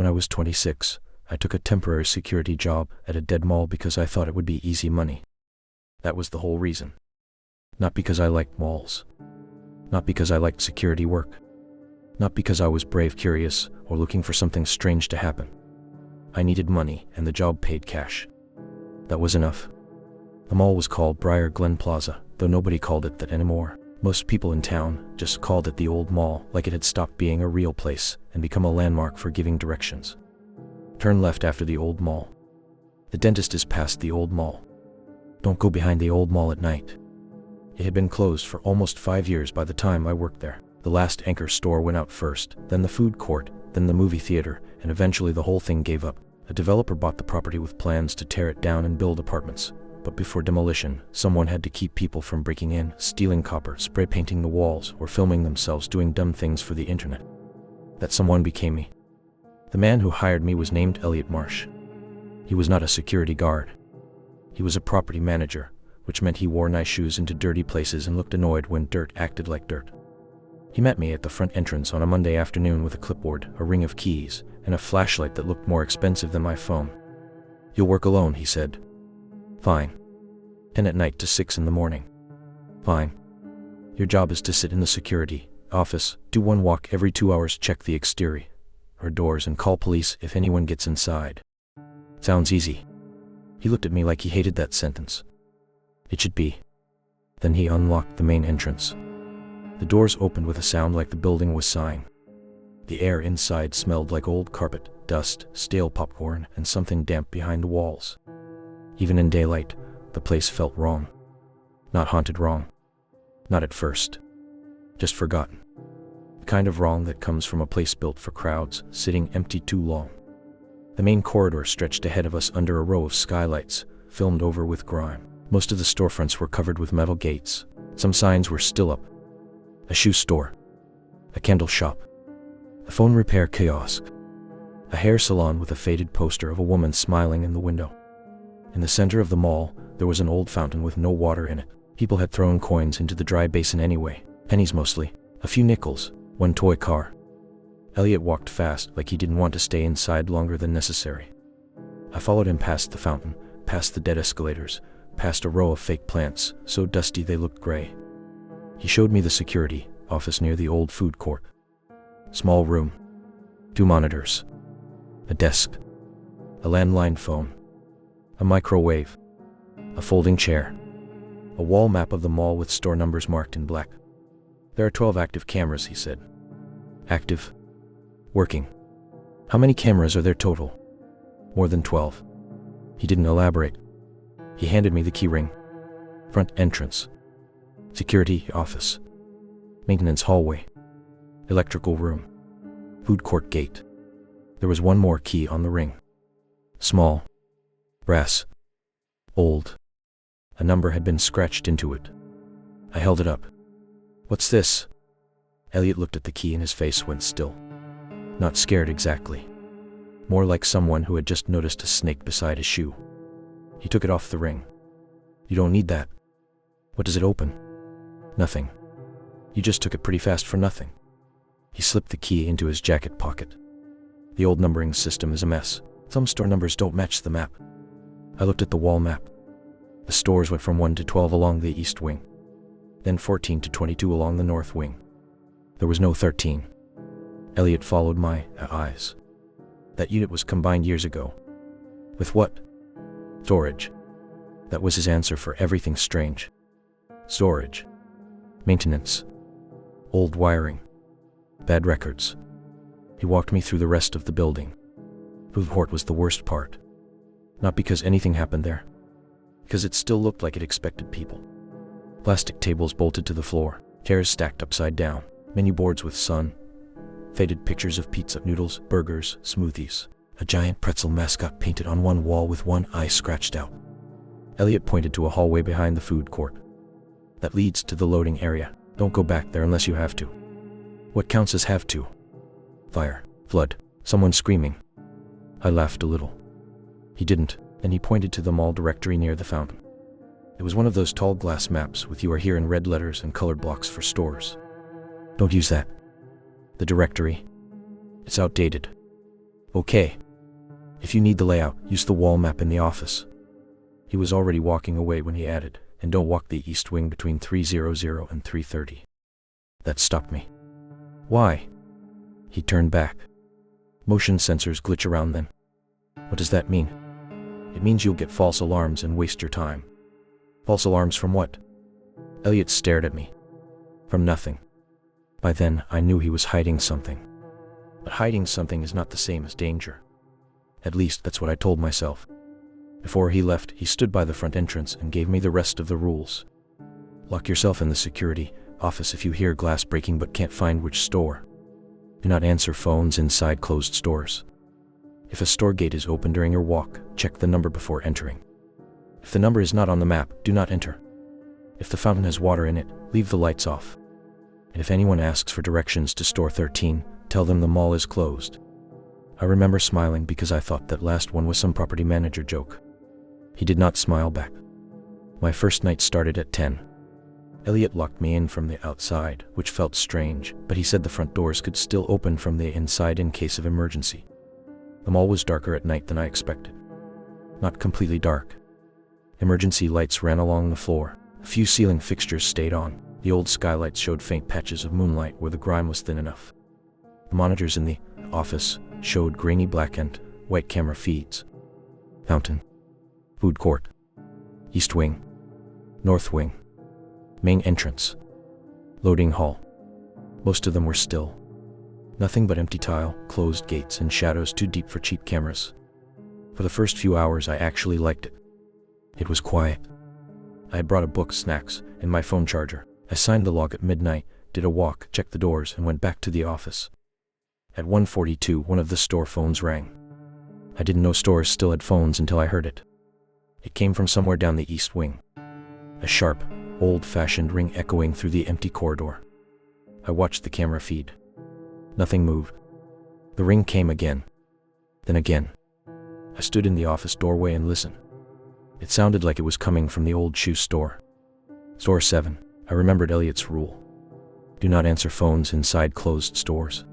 When I was 26, I took a temporary security job at a dead mall because I thought it would be easy money. That was the whole reason. Not because I liked malls. Not because I liked security work. Not because I was brave, curious, or looking for something strange to happen. I needed money, and the job paid cash. That was enough. The mall was called Briar Glen Plaza, though nobody called it that anymore. Most people in town just called it the old mall, like it had stopped being a real place and become a landmark for giving directions. Turn left after the old mall. The dentist is past the old mall. Don't go behind the old mall at night. It had been closed for almost 5 years by the time I worked there. The last anchor store went out first, then the food court, then the movie theater, and eventually the whole thing gave up. A developer bought the property with plans to tear it down and build apartments. But before demolition, someone had to keep people from breaking in, stealing copper, spray painting the walls, or filming themselves doing dumb things for the internet. That someone became me. The man who hired me was named Elliot Marsh. He was not a security guard. He was a property manager, which meant he wore nice shoes into dirty places and looked annoyed when dirt acted like dirt. He met me at the front entrance on a Monday afternoon with a clipboard, a ring of keys, and a flashlight that looked more expensive than my phone. "You'll work alone," he said. "Fine. 10 at night to 6 in the morning." "Fine. Your job is to sit in the security office, do one walk every 2 hours, check the exterior or doors, and call police if anyone gets inside." Sounds easy. He looked at me like he hated that sentence. It should be. Then he unlocked the main entrance. The doors opened with a sound like the building was sighing. The air inside smelled like old carpet, dust, stale popcorn, and something damp behind the walls. Even in daylight, the place felt wrong. Not haunted wrong. Not at first. Just forgotten. The kind of wrong that comes from a place built for crowds, sitting empty too long. The main corridor stretched ahead of us under a row of skylights, filmed over with grime. Most of the storefronts were covered with metal gates. Some signs were still up. A shoe store. A candle shop. A phone repair kiosk. A hair salon with a faded poster of a woman smiling in the window. In the center of the mall, there was an old fountain with no water in it. People had thrown coins into the dry basin anyway. Pennies mostly. A few nickels. One toy car. Elliot walked fast, like he didn't want to stay inside longer than necessary. I followed him past the fountain, past the dead escalators, past a row of fake plants, so dusty they looked gray. He showed me the security office near the old food court. Small room. 2 monitors. A desk. A landline phone. A microwave. A folding chair. A wall map of the mall with store numbers marked in black. "There are 12 active cameras," he said. "Active? Working. How many cameras are there total?" "More than 12. He didn't elaborate. He handed me the key ring. Front entrance. Security office. Maintenance hallway. Electrical room. Food court gate. There was one more key on the ring. Small. Brass. Old. A number had been scratched into it. I held it up. "What's this?" Elliot looked at the key and his face went still. Not scared exactly. More like someone who had just noticed a snake beside his shoe. He took it off the ring. "You don't need that." "What does it open?" "Nothing. You just took it pretty fast for nothing." He slipped the key into his jacket pocket. "The old numbering system is a mess. Some store numbers don't match the map." I looked at the wall map. The stores went from 1 to 12 along the east wing, then 14 to 22 along the north wing. There was no 13. Elliot followed my eyes. That unit was combined years ago. With what? Storage. That was his answer for everything strange. Storage. Maintenance. Old wiring. Bad records. He walked me through the rest of the building. Food court was the worst part. Not because anything happened there. Because it still looked like it expected people. Plastic tables bolted to the floor, chairs stacked upside down, menu boards with sun, faded pictures of pizza, noodles, burgers, smoothies, a giant pretzel mascot painted on one wall with one eye scratched out. Elliot pointed to a hallway behind the food court. "That leads to the loading area. Don't go back there unless you have to." "What counts as have to?" "Fire, flood, someone screaming." I laughed a little. He didn't, and he pointed to the mall directory near the fountain. It was one of those tall glass maps with "You are here" in red letters and colored blocks for stores. "Don't use that." "The directory? It's outdated." Okay. If you need the layout, use the wall map in the office. He was already walking away when he added, and don't walk the east wing between 3:00 and 3:30. That stopped me. Why? He turned back. Motion sensors glitch around then. What does that mean? It means you'll get false alarms and waste your time. False alarms from what? Elliot stared at me. From nothing. By then, I knew he was hiding something. But hiding something is not the same as danger. At least, that's what I told myself. Before he left, he stood by the front entrance and gave me the rest of the rules. Lock yourself in the security office if you hear glass breaking but can't find which store. Do not answer phones inside closed stores. If a store gate is open during your walk, check the number before entering. If the number is not on the map, do not enter. If the fountain has water in it, leave the lights off. And if anyone asks for directions to store 13, tell them the mall is closed. I remember smiling because I thought that last one was some property manager joke. He did not smile back. My first night started at 10. Elliot locked me in from the outside, which felt strange, but he said the front doors could still open from the inside in case of emergency. The mall was darker at night than I expected. Not completely dark. Emergency lights ran along the floor. A few ceiling fixtures stayed on. The old skylights showed faint patches of moonlight where the grime was thin enough. The monitors in the office showed grainy black and white camera feeds. Fountain. Food court. East wing. North wing. Main entrance. Loading hall. Most of them were still. Nothing but empty tile, closed gates, and shadows too deep for cheap cameras. For the first few hours I actually liked it. It was quiet. I had brought a book, snacks, and my phone charger. I signed the log at midnight, did a walk, checked the doors, and went back to the office. At 1:42, one of the store phones rang. I didn't know stores still had phones until I heard it. It came from somewhere down the east wing. A sharp, old-fashioned ring echoing through the empty corridor. I watched the camera feed. Nothing moved. The ring came again. Then again. I stood in the office doorway and listened. It sounded like it was coming from the old shoe store. Store 7. I remembered Elliot's rule. Do not answer phones inside closed stores.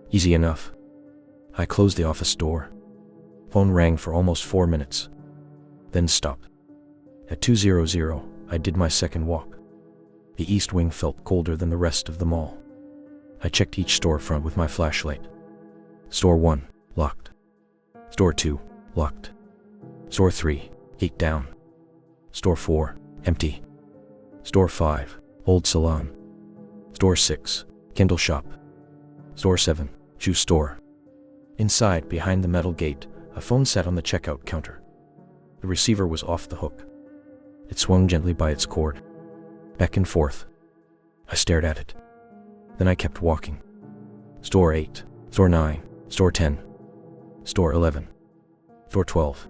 Easy enough. I closed the office door. Phone rang for almost 4 minutes. Then stopped. At 2:00, I did my second walk. The east wing felt colder than the rest of the mall. I checked each storefront with my flashlight. Store 1, locked. Store 2, locked. Store 3, gate down. Store 4, empty. Store 5, old salon. Store 6, Kindle shop. Store 7, shoe store. Inside, behind the metal gate, a phone sat on the checkout counter. The receiver was off the hook. It swung gently by its cord. Back and forth. I stared at it. Then I kept walking. Store 8, Store 9, Store 10, Store 11, Store 12.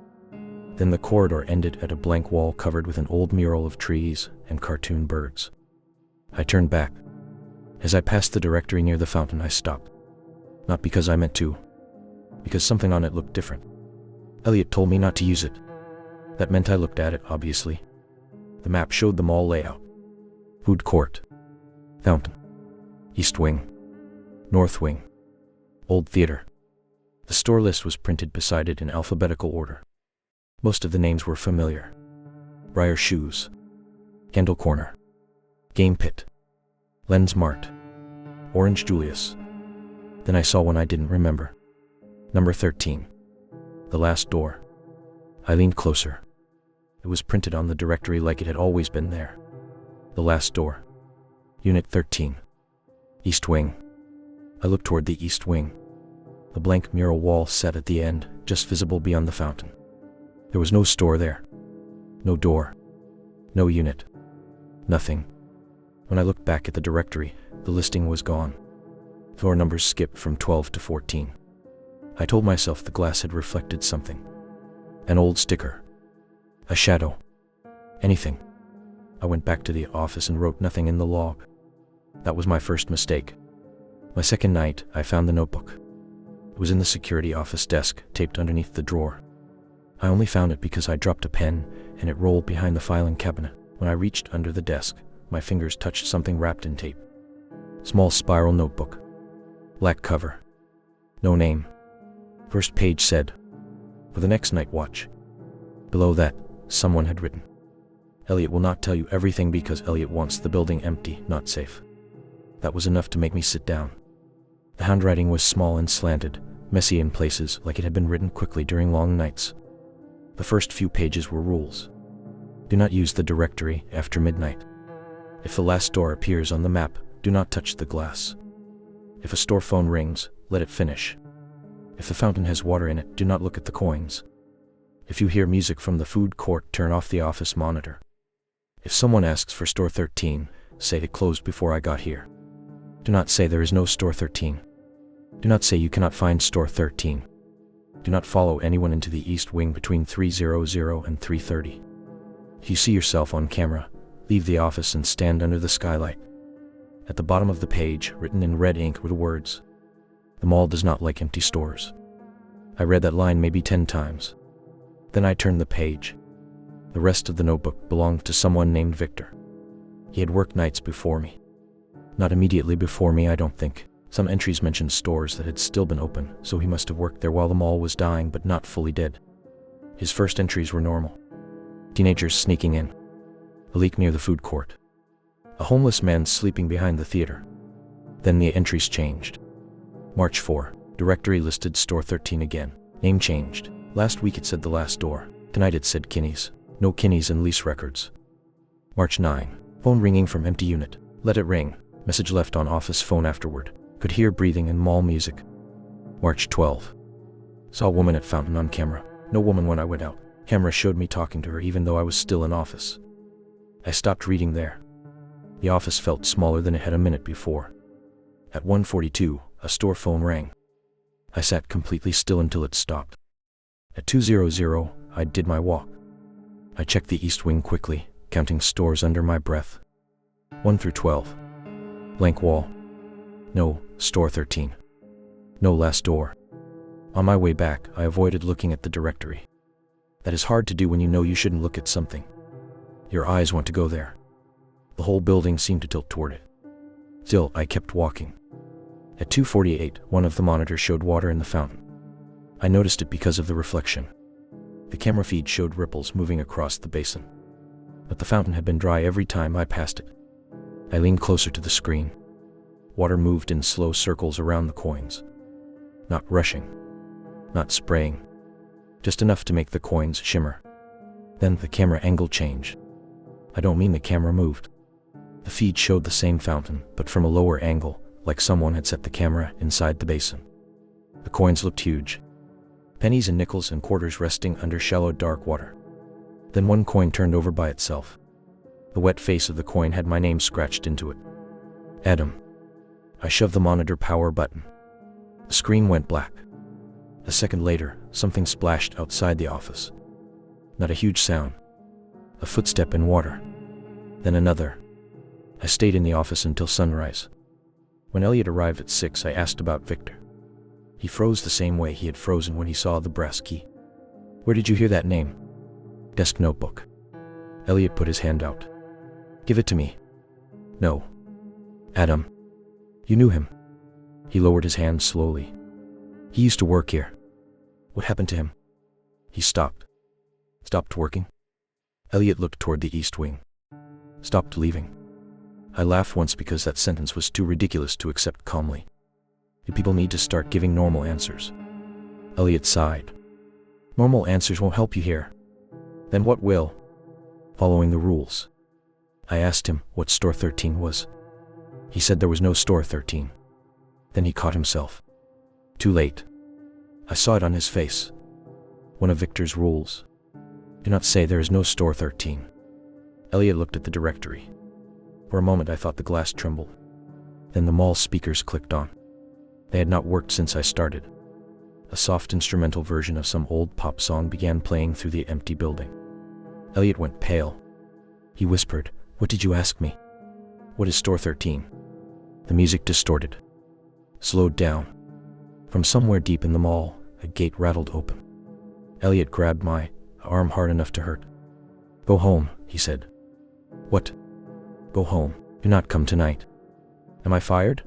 Then the corridor ended at a blank wall covered with an old mural of trees and cartoon birds. I turned back. As I passed the directory near the fountain, I stopped. Not because I meant to, because something on it looked different. Elliot told me not to use it. That meant I looked at it, obviously. The map showed the mall layout. Food court. Fountain. East wing. North wing. Old theater. The store list was printed beside it in alphabetical order. Most of the names were familiar. Briar Shoes. Kendall Corner. Game Pit. Lens Mart. Orange Julius. Then I saw one I didn't remember. Number 13. The last door. I leaned closer. It was printed on the directory like it had always been there. The last door. Unit 13. East wing. I looked toward the east wing. The blank mural wall sat at the end, just visible beyond the fountain. There was no store there. No door. No unit. Nothing. When I looked back at the directory, the listing was gone. Floor numbers skipped from 12 to 14. I told myself the glass had reflected something. An old sticker. A shadow. Anything. I went back to the office and wrote nothing in the log. That was my first mistake. My second night, I found the notebook. It was in the security office desk, taped underneath the drawer. I only found it because I dropped a pen, and it rolled behind the filing cabinet. When I reached under the desk, my fingers touched something wrapped in tape. Small spiral notebook. Black cover. No name. First page said, "For the next night watch." Below that, someone had written, "Elliot will not tell you everything because Elliot wants the building empty, not safe." That was enough to make me sit down. The handwriting was small and slanted, messy in places, like it had been written quickly during long nights. The first few pages were rules. Do not use the directory after midnight. If the last door appears on the map, do not touch the glass. If a store phone rings, let it finish. If the fountain has water in it, do not look at the coins. If you hear music from the food court, turn off the office monitor. If someone asks for store 13, say it closed before I got here. Do not say there is no store 13. Do not say you cannot find store 13. Do not follow anyone into the east wing between 3:00 and 3:30. If you see yourself on camera, leave the office and stand under the skylight. At the bottom of the page, written in red ink, were the words, "The mall does not like empty stores." I read that line maybe 10 times. Then I turned the page. The rest of the notebook belonged to someone named Victor. He had worked nights before me. Not immediately before me, I don't think. Some entries mentioned stores that had still been open, so he must have worked there while the mall was dying but not fully dead. His first entries were normal. Teenagers sneaking in. A leak near the food court. A homeless man sleeping behind the theater. Then the entries changed. March 4. Directory listed store 13 again. Name changed. Last week it said the last door. Tonight it said Kinney's. No Kinney's and lease records. March 9. Phone ringing from empty unit. Let it ring. Message left on office phone afterward. Could hear breathing and mall music. March 12. Saw a woman at fountain on camera. No woman when I went out. Camera showed me talking to her even though I was still in office. I stopped reading there. The office felt smaller than it had a minute before. At 1:42, a store phone rang. I sat completely still until it stopped. At 2:00, I did my walk. I checked the east wing quickly, counting stores under my breath. 1 through 12. Blank wall. No, store 13. No last door. On my way back, I avoided looking at the directory. That is hard to do when you know you shouldn't look at something. Your eyes want to go there. The whole building seemed to tilt toward it. Still, I kept walking. At 2:48, one of the monitors showed water in the fountain. I noticed it because of the reflection. The camera feed showed ripples moving across the basin. But the fountain had been dry every time I passed it. I leaned closer to the screen. Water moved in slow circles around the coins. Not rushing. Not spraying. Just enough to make the coins shimmer. Then the camera angle changed. I don't mean the camera moved. The feed showed the same fountain, but from a lower angle, like someone had set the camera inside the basin. The coins looked huge. Pennies and nickels and quarters resting under shallow dark water. Then one coin turned over by itself. The wet face of the coin had my name scratched into it. Adam. I shoved the monitor power button. The screen went black. A second later, something splashed outside the office. Not a huge sound. A footstep in water. Then another. I stayed in the office until sunrise. When Elliot arrived at 6, I asked about Victor. He froze the same way he had frozen when he saw the brass key. Where did you hear that name? Desk notebook. Elliot put his hand out. Give it to me. No. Adam. You knew him. He lowered his hand slowly. He used to work here. What happened to him? He stopped. Stopped working? Elliot looked toward the east wing. Stopped leaving. I laughed once because that sentence was too ridiculous to accept calmly. Do people need to start giving normal answers? Elliot sighed. Normal answers won't help you here. Then what will? Following the rules. I asked him what store 13 was. He said there was no store 13. Then he caught himself. Too late. I saw it on his face. One of Victor's rules. Do not say there is no store 13. Elliot looked at the directory. For a moment I thought the glass trembled. Then the mall speakers clicked on. They had not worked since I started. A soft instrumental version of some old pop song began playing through the empty building. Elliot went pale. He whispered, What did you ask me? What is store 13? The music distorted. Slowed down. From somewhere deep in the mall, a gate rattled open. Elliot grabbed my arm hard enough to hurt. Go home, he said. What? Go home. Do not come tonight. Am I fired?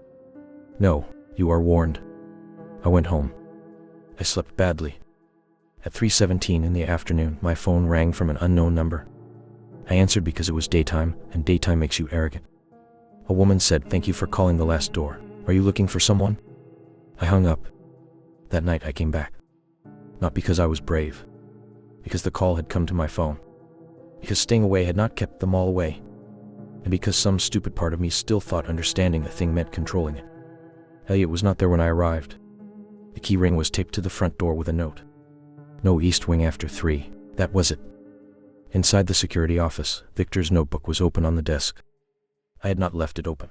No, you are warned. I went home. I slept badly. At 3:17 in the afternoon, my phone rang from an unknown number. I answered because it was daytime, and daytime makes you arrogant. A woman said, "Thank you for calling the last door. Are you looking for someone?" I hung up. That night I came back. Not because I was brave. Because the call had come to my phone. Because staying away had not kept them all away. And because some stupid part of me still thought understanding a thing meant controlling it. Elliot was not there when I arrived. The key ring was taped to the front door with a note. No East Wing after 3. That was it. Inside the security office, Victor's notebook was open on the desk. I had not left it open.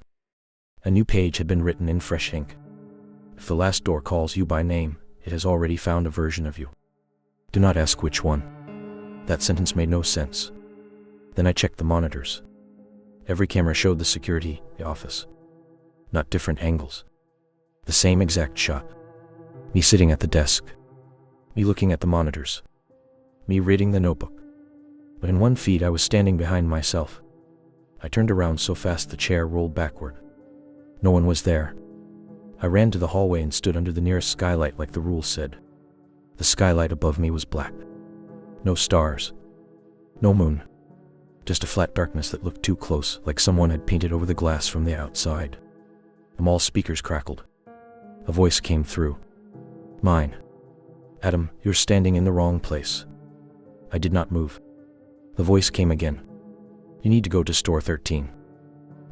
A new page had been written in fresh ink. If the last door calls you by name, it has already found a version of you. Do not ask which one. That sentence made no sense. Then I checked the monitors. Every camera showed the security office. Not different angles. The same exact shot. Me sitting at the desk. Me looking at the monitors. Me reading the notebook. But in one feed I was standing behind myself. I turned around so fast the chair rolled backward. No one was there. I ran to the hallway and stood under the nearest skylight like the rules said. The skylight above me was black. No stars. No moon. Just a flat darkness that looked too close, like someone had painted over the glass from the outside. The mall speakers crackled. A voice came through. Mine. "Adam, you're standing in the wrong place." I did not move. The voice came again. "You need to go to store 13.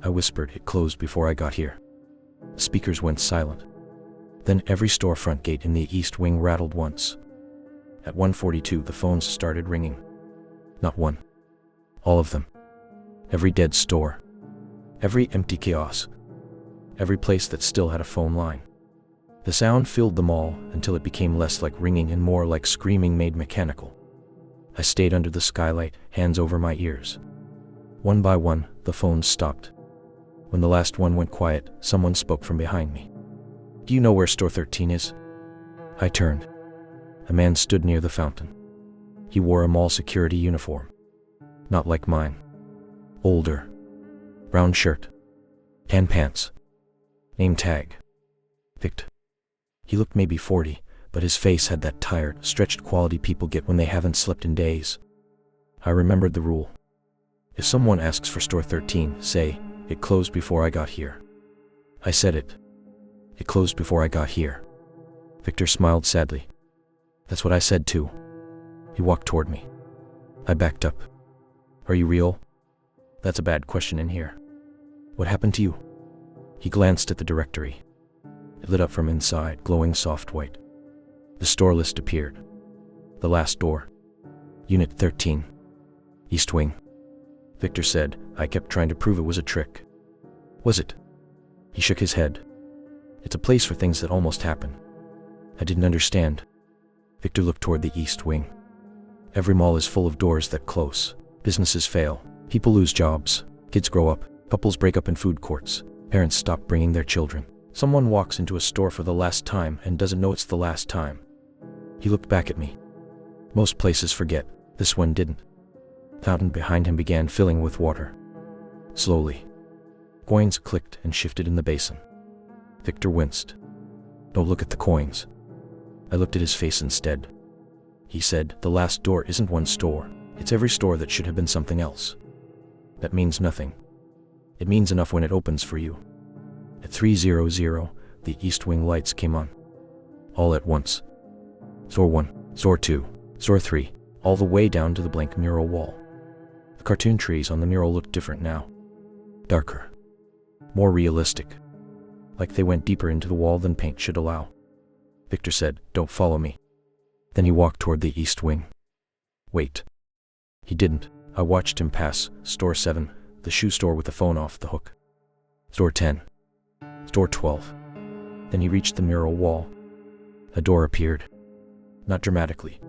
I whispered. It closed before I got here. The speakers went silent. Then every storefront gate in the East Wing rattled once. At 1:42 the phones started ringing. Not one. All of them. Every dead store. Every empty kiosk. Every place that still had a phone line. The sound filled the mall until it became less like ringing and more like screaming made mechanical. I stayed under the skylight, hands over my ears. One by one, the phones stopped. When the last one went quiet, someone spoke from behind me. "Do you know where store 13 is?" I turned. A man stood near the fountain. He wore a mall security uniform. Not like mine. Older. Brown shirt. Tan pants. Name tag. Vict. He looked maybe 40, but his face had that tired, stretched quality people get when they haven't slept in days. I remembered the rule. If someone asks for store 13, say, "It closed before I got here." I said it. "It closed before I got here." Victor smiled sadly. "That's what I said too." He walked toward me. I backed up. "Are you real?" "That's a bad question in here." "What happened to you?" He glanced at the directory. It lit up from inside, glowing soft white. The store list appeared. The last door. Unit 13. East Wing. Victor said, "I kept trying to prove it was a trick." "Was it?" He shook his head. "It's a place for things that almost happen." I didn't understand. Victor looked toward the East Wing. Every mall is full of doors that close. Businesses fail. People lose jobs. Kids grow up. Couples break up in food courts. Parents stop bringing their children. Someone walks into a store for the last time and doesn't know it's the last time. He looked back at me. Most places forget. This one didn't. The fountain behind him began filling with water. Slowly. Coins clicked and shifted in the basin. Victor winced. "Don't look at the coins." I looked at his face instead. He said, "The last door isn't one store. It's every store that should have been something else." That means nothing. It means enough when it opens for you. At 3:00, the East Wing lights came on. All at once. Store 1, Store 2, Store 3, all the way down to the blank mural wall. The cartoon trees on the mural looked different now. Darker. More realistic. Like they went deeper into the wall than paint should allow. Victor said, "Don't follow me." Then he walked toward the East Wing. "Wait." He didn't. I watched him pass Store 7, the shoe store with the phone off the hook. Store 10. Store 12. Then he reached the mural wall. A door appeared. Not dramatically.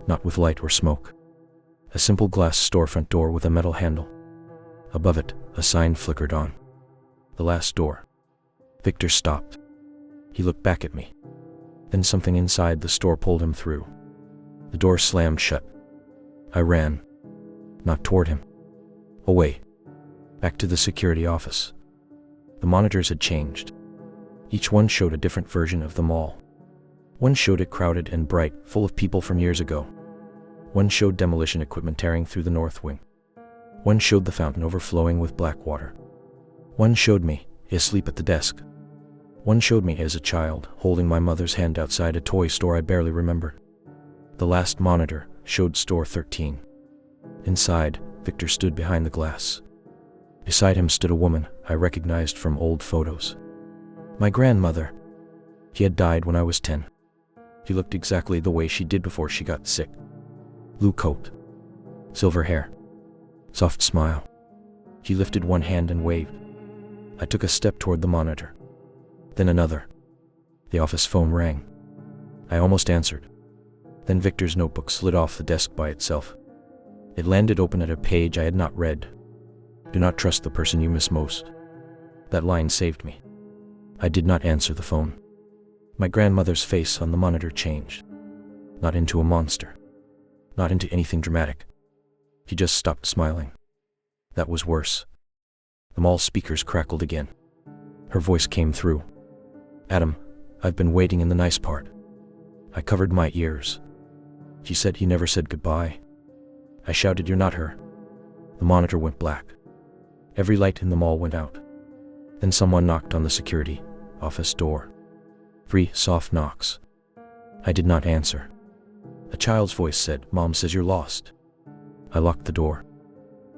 Not with light or smoke. A simple glass storefront door with a metal handle. Above it, a sign flickered on. The last door. Victor stopped. He looked back at me. Then something inside the store pulled him through. The door slammed shut. I ran. Not toward him. Away. Back to the security office. The monitors had changed. Each one showed a different version of the mall. One showed it crowded and bright, full of people from years ago. One showed demolition equipment tearing through the north wing. One showed the fountain overflowing with black water. One showed me, asleep at the desk. One showed me as a child, holding my mother's hand outside a toy store I barely remembered. The last monitor showed store 13. Inside, Victor stood behind the glass. Beside him stood a woman I recognized from old photos. My grandmother. She had died when I was 10. She looked exactly the way she did before she got sick. Blue coat. Silver hair. Soft smile. She lifted one hand and waved. I took a step toward the monitor. Then another. The office phone rang. I almost answered. Then Victor's notebook slid off the desk by itself. It landed open at a page I had not read. Do not trust the person you miss most. That line saved me. I did not answer the phone. My grandmother's face on the monitor changed. Not into a monster. Not into anything dramatic. She just stopped smiling. That was worse. The mall speakers crackled again. Her voice came through. Adam, I've been waiting in the nice part. I covered my ears. She said you never said goodbye. I shouted, you're not her. The monitor went black. Every light in the mall went out. Then someone knocked on the security office door. 3 soft knocks. I did not answer. A child's voice said, Mom says you're lost. I locked the door.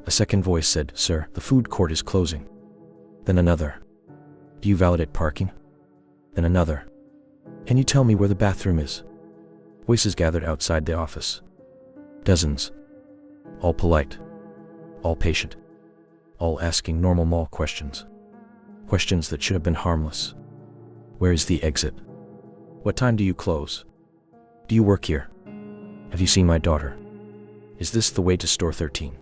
A second voice said, Sir, the food court is closing. Then another. Do you validate parking? Then another. Can you tell me where the bathroom is? Voices gathered outside the office. Dozens. All polite. All patient. All asking normal mall questions. Questions that should have been harmless. Where is the exit? What time do you close? Do you work here? Have you seen my daughter? Is this the way to store 13?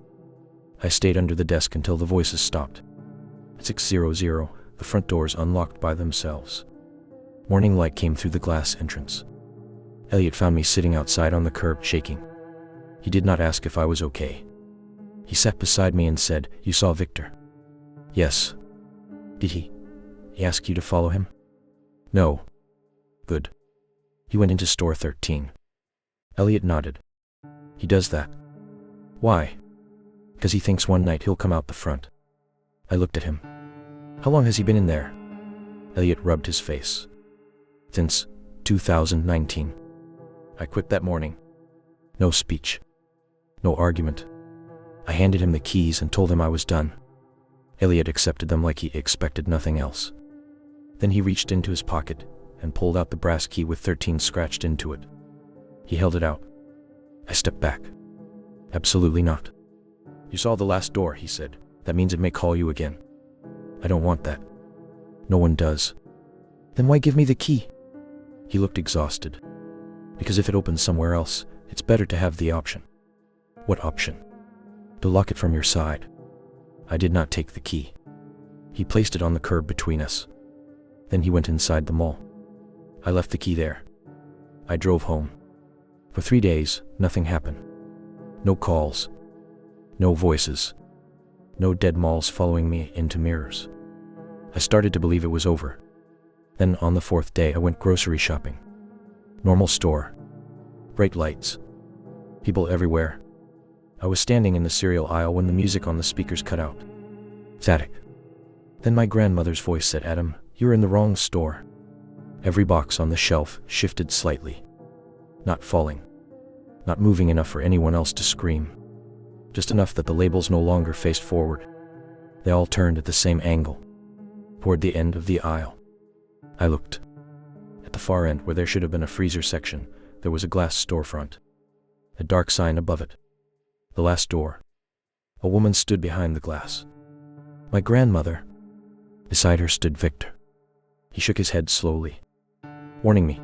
I stayed under the desk until the voices stopped. 600, the front doors unlocked by themselves. Morning light came through the glass entrance. Elliot found me sitting outside on the curb, shaking. He did not ask if I was okay. He sat beside me and said, You saw Victor? Yes. Did he ask you to follow him? No. Good. He went into store 13. Elliot nodded. He does that. Why? Because he thinks one night he'll come out the front. I looked at him. How long has he been in there? Elliot rubbed his face. Since 2019. I quit that morning. No speech. No argument. I handed him the keys and told him I was done. Elliot accepted them like he expected nothing else. Then he reached into his pocket and pulled out the brass key with 13 scratched into it. He held it out. I stepped back. Absolutely not. You saw the last door, he said. That means it may call you again. I don't want that. No one does. Then why give me the key? He looked exhausted. Because if it opens somewhere else, it's better to have the option. What option? To lock it from your side. I did not take the key. He placed it on the curb between us. Then he went inside the mall. I left the key there. I drove home. For 3 days, nothing happened. No calls. No voices. No dead malls following me into mirrors. I started to believe it was over. Then on the 4th day I went grocery shopping. Normal store. Bright lights. People everywhere. I was standing in the cereal aisle when the music on the speakers cut out. Static. Then my grandmother's voice said, Adam, you're in the wrong store. Every box on the shelf shifted slightly. Not falling. Not moving enough for anyone else to scream. Just enough that the labels no longer faced forward. They all turned at the same angle. Toward the end of the aisle. I looked. At the far end, where there should have been a freezer section, there was a glass storefront. A dark sign above it. The last door. A woman stood behind the glass. My grandmother. Beside her stood Victor. He shook his head slowly, warning me.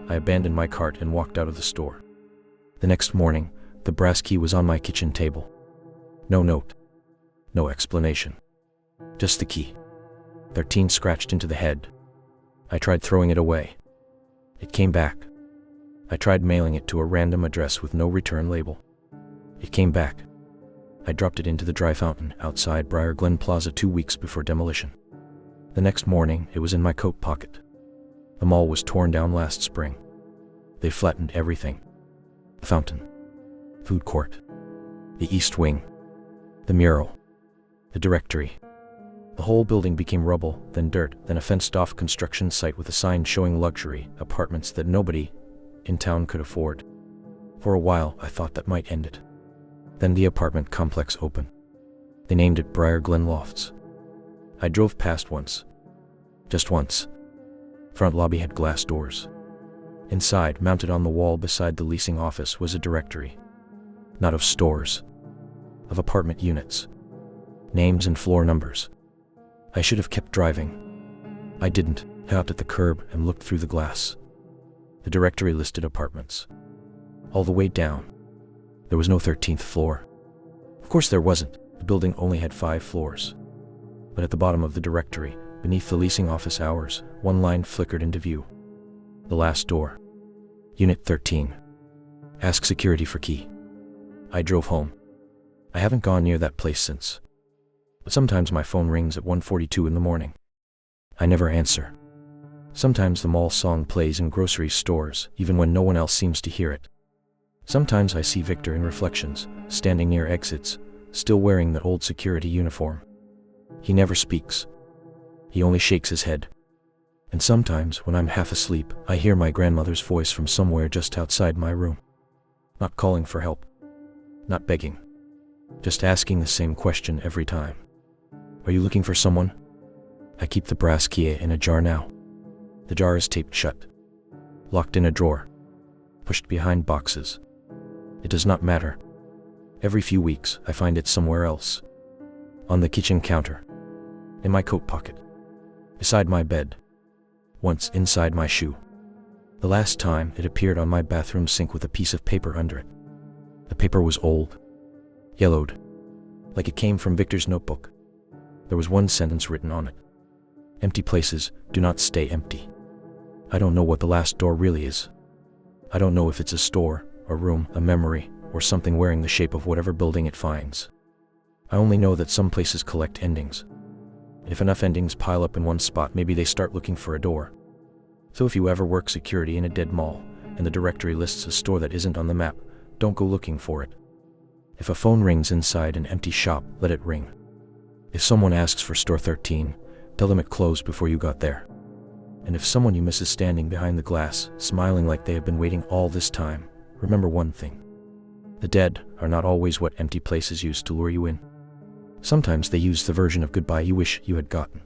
I abandoned my cart and walked out of the store. The next morning, the brass key was on my kitchen table. No note. No explanation. Just the key. 13 scratched into the head. I tried throwing it away. It came back. I tried mailing it to a random address with no return label. It came back. I dropped it into the dry fountain outside Briar Glen Plaza 2 weeks before demolition. The next morning, it was in my coat pocket. The mall was torn down last spring. They flattened everything. The fountain, food court, the east wing, the mural, the directory. The whole building became rubble, then dirt, then a fenced-off construction site with a sign showing luxury apartments that nobody in town could afford. For a while, I thought that might end it. Then the apartment complex opened. They named it Briar Glen Lofts. I drove past once. Just once. Front lobby had glass doors. Inside, mounted on the wall beside the leasing office, was a directory. Not of stores. Of apartment units. Names and floor numbers. I should have kept driving. I didn't. I stopped at the curb and looked through the glass. The directory listed apartments. All the way down. There was no 13th floor. Of course there wasn't. The building only had 5 floors. But at the bottom of the directory, beneath the leasing office hours, one line flickered into view. The last door. Unit 13. Ask security for key. I drove home. I haven't gone near that place since. But sometimes my phone rings at 1:42 in the morning. I never answer. Sometimes the mall song plays in grocery stores, even when no one else seems to hear it. Sometimes I see Victor in reflections, standing near exits, still wearing that old security uniform. He never speaks. He only shakes his head. And sometimes, when I'm half asleep, I hear my grandmother's voice from somewhere just outside my room. Not calling for help. Not begging. Just asking the same question every time. Are you looking for someone? I keep the brass key in a jar now. The jar is taped shut. Locked in a drawer. Pushed behind boxes. It does not matter. Every few weeks, I find it somewhere else. On the kitchen counter. In my coat pocket. Beside my bed. Once inside my shoe. The last time, it appeared on my bathroom sink with a piece of paper under it. The paper was old. Yellowed. Like it came from Victor's notebook. There was one sentence written on it. Empty places do not stay empty. I don't know what the last door really is. I don't know if it's a store, a room, a memory, or something wearing the shape of whatever building it finds. I only know that some places collect endings. If enough endings pile up in one spot, maybe they start looking for a door. So if you ever work security in a dead mall, and the directory lists a store that isn't on the map, don't go looking for it. If a phone rings inside an empty shop, let it ring. If someone asks for store 13, tell them it closed before you got there. And if someone you miss is standing behind the glass, smiling like they have been waiting all this time, remember one thing. The dead are not always what empty places use to lure you in. Sometimes they use the version of goodbye you wish you had gotten.